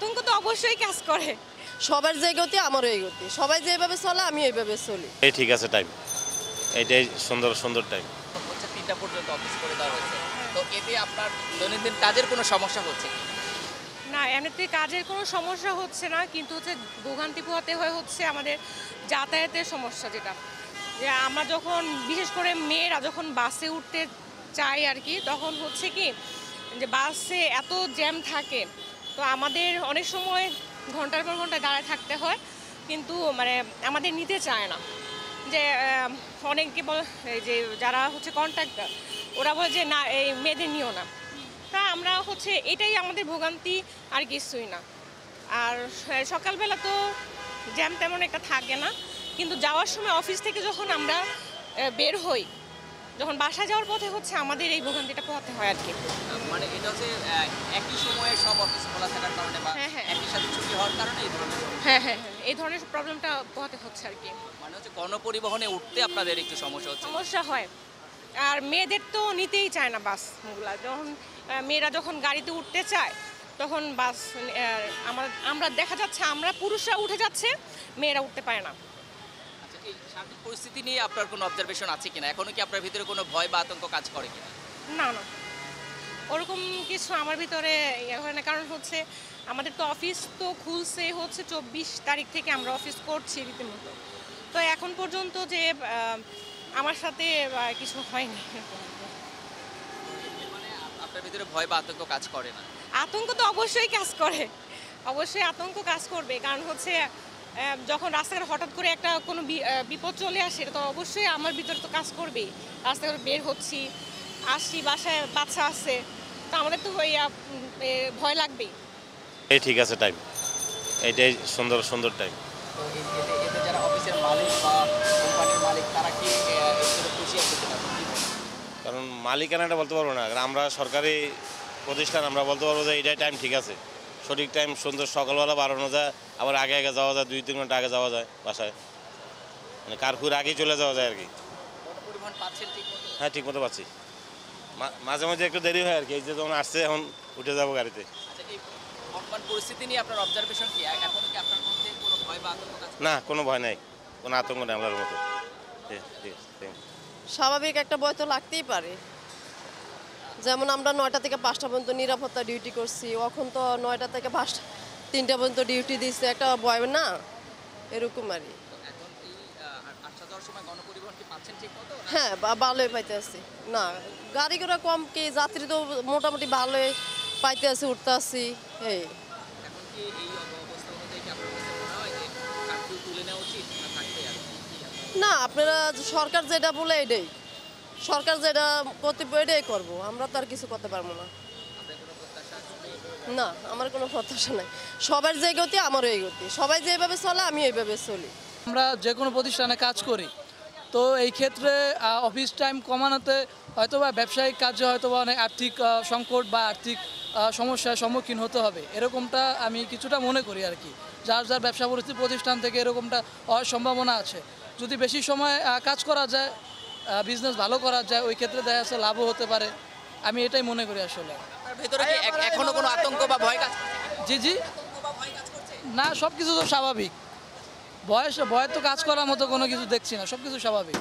আতঙ্ক তো অবশ্যই কাজ করে। সবার যে গতি আমারও এই গতি, সবাই যেভাবে চলে আমি এইভাবে চলি। এই ঠিক আছে টাইম, এইটাই সুন্দর সুন্দর টাইম। হচ্ছে 3টা পর্যন্ত অফিস করে দেওয়া হয়েছে, তো এতে আপনার দৈনন্দিন কাজের কোনো সমস্যা হচ্ছে কি? না, এমনিতে কাজের কোনো সমস্যা হচ্ছে না, কিন্তু হচ্ছে ভোগান্তি পোহাতে হয় হচ্ছে আমাদের যাতায়াতের সমস্যা, যেটা যে আমরা যখন বিশেষ করে মেয়েরা যখন বাসে উঠতে চাই আর কি, তখন হচ্ছে কি যে বাসে এত জ্যাম থাকে, তো আমাদের অনেক সময় ঘন্টার পর ঘন্টা দাঁড়ায় থাকতে হয়, কিন্তু মানে আমাদের নিতে চায় না। যে অনেকে বলে, এই যে যারা হচ্ছে কন্ট্রাক্টর, ওরা বলে যে না, এই মেয়েদের নিও না। তা আমরা হচ্ছে এটাই আমাদের ভোগান্তি, আর কিছুই না। আর সকালবেলা তো জ্যাম তেমন একটা থাকে না, কিন্তু যাওয়ার সময় অফিস থেকে যখন আমরা বের হই, যখন বাসা যাওয়ার পথে হচ্ছে আমাদের এই ভোগান্তিটা পোহাতে হয় আর কি। মানে এটা হচ্ছে একই সময়ে সব অফিস খোলা থাকার কারণে বা হ্যাঁ, হ্যাঁ। একই সাথে ছুটি হওয়ার কারণে এই ধরনের সমস্যা। হ্যাঁ হ্যাঁ হ্যাঁ, এই ধরনের প্রবলেমটা পোহাতে হচ্ছে আর কি। মানে হচ্ছে গণপরিবহনে উঠতে আপনাদের একটু সমস্যা হচ্ছে। সমস্যা হয়। আর মেয়েদের তো নিতেই চায় না বাসগুলা, যখন মেয়েরা যখন গাড়িতে উঠতে চায় তখন বাস আমরা দেখা যাচ্ছে আমরা পুরুষরা উঠে যাচ্ছে, মেয়েরা উঠতে পারে না। আচ্ছা, এই সার্বিক পরিস্থিতি নিয়ে আপনার কোনো অবজারভেশন আছে কিনা? এখনো কি আপনার ভিতরে কোনো ভয় বা আতঙ্ক কাজ করে কিনা? না না, ওরকম কিছু আমার ভিতরে ইয়ে হয় না, কারণ হচ্ছে আমাদের তো অফিস তো খুলছে হচ্ছে 24 তারিখ থেকে আমরা অফিস করছি রীতিমতো, তো এখন পর্যন্ত যে আমার সাথে কিছু হয়নি। মানে আপনার ভিতরে ভয় বা আতঙ্ক কাজ করে না? আতঙ্ক তো অবশ্যই কাজ করে, অবশ্যই আতঙ্ক কাজ করবে, কারণ হচ্ছে যখন রাস্তাঘাটে হঠাৎ করে একটা কোনো বিপদ চলে আসে, এটা তো অবশ্যই আমার ভিতরে তো কাজ করবেই। রাস্তাঘাটে বের হচ্ছি, আসছি, বাসায় বাচ্চা আছে, তো আমাদের তো ভয় লাগবেই। এই ঠিক আছে টাইম, এইটাই সুন্দর সুন্দর টাইম। তো এতে যারা অফিসের মালিক বা কোম্পানির মালিক তারা কি এতে খুশি আছে কিনা? কারণ মালিকানাটা বলতে পারবো না, কারণ আমরা সরকারি প্রতিষ্ঠান, আমরা বলতে পারবো যে এইটাই টাইম ঠিক আছে, সঠিক টাইম সুন্দর, সকালবেলা বাড়ানো যায়, আবার আগে আগে যাওয়া যায়, 2-3 ঘন্টা আগে যাওয়া যায় বাসায়, মানে কারফিউর আগেই চলে যাওয়া যায় আর কি। গণপরিবহন পাচ্ছেন ঠিক মতো? হ্যাঁ ঠিক মতো পাচ্ছি, মাঝে মাঝে একটু দেরি হয় আর কি, এই যে যখন আসছে এখন উঠে যাবো গাড়িতে। আচ্ছা, এই বর্তমান পরিস্থিতি নিয়ে আপনার অবজারভেশন কি? এখন কি আপনার মধ্যে কোনো ভয় বা আতঙ্ক কাজ করে? না, কোনো ভয় নাই, কোনো আতঙ্ক নেই আমার মতো। ঠিক ঠিক আছে। স্বাভাবিক একটা ভয় তো লাগতেই পারে, যেমন আমরা 9টা থেকে 5টা পর্যন্ত নিরাপত্তা ডিউটি করছি, এখন তো 9টা থেকে 3টা পর্যন্ত ডিউটি দিচ্ছে, একটা ভয় না এরকম আর কি। তো এখন এই আসা যাওয়ার সময় গণপরিবহন কি পাচ্ছেন ঠিক মতো? হ্যাঁ, ভালোই পাইতে আছি। না, গাড়ি ঘোড়া কম, কি যাত্রী তো মোটামুটি ভালোই পাইতে আছি, উঠতে আছি। এই এখন কি এই অবস্থা অনুযায়ী কি আপনার কাছে মনে হয় যে কারফিউ তুলে নেওয়া উচিত না থাকবে? আর কি না, আপনারা সরকার যেটা বলে এটাই, সরকার যেটা কর্তব্য এটাই করবো, আমরা তো আর কিছু করতে পারবো না। আপনার কোনো প্রত্যাশা আছে? না, আমার কোনো প্রত্যাশা নাই। সবার যে গতি আমারও এই গতি, সবাই যেভাবে চলে আমি এইভাবে চলি। আমরা যে কোনো প্রতিষ্ঠানে কাজ করি, তো এই ক্ষেত্রে অফিস টাইম কমানোতে হয়তোবা ব্যবসায়িক কাজে হয়তোবা অনেক আর্থিক সংকট বা আর্থিক সমস্যার সম্মুখীন হতে হবে, এরকমটা আমি কিছুটা মনে করি আর কি। যার যার ব্যবসা পরিস্থিতি প্রতিষ্ঠান থেকে এরকমটা হওয়ার সম্ভাবনা আছে। যদি বেশি সময় কাজ করা যায়, বিজনেস ভালো করা যায়, ওই ক্ষেত্রে দেখা যাচ্ছে লাভও হতে পারে, আমি এটাই মনে করি আসলে। আপনার ভেতরে কি এখনো কোনো আতঙ্ক বা ভয় কাজ করছে? জি জি, আতঙ্ক বা ভয় কাজ করছে? না, সব কিছু তো স্বাভাবিক, ভয় তো কাজ করার মতো কোনো কিছু দেখছি না, সব কিছু স্বাভাবিক।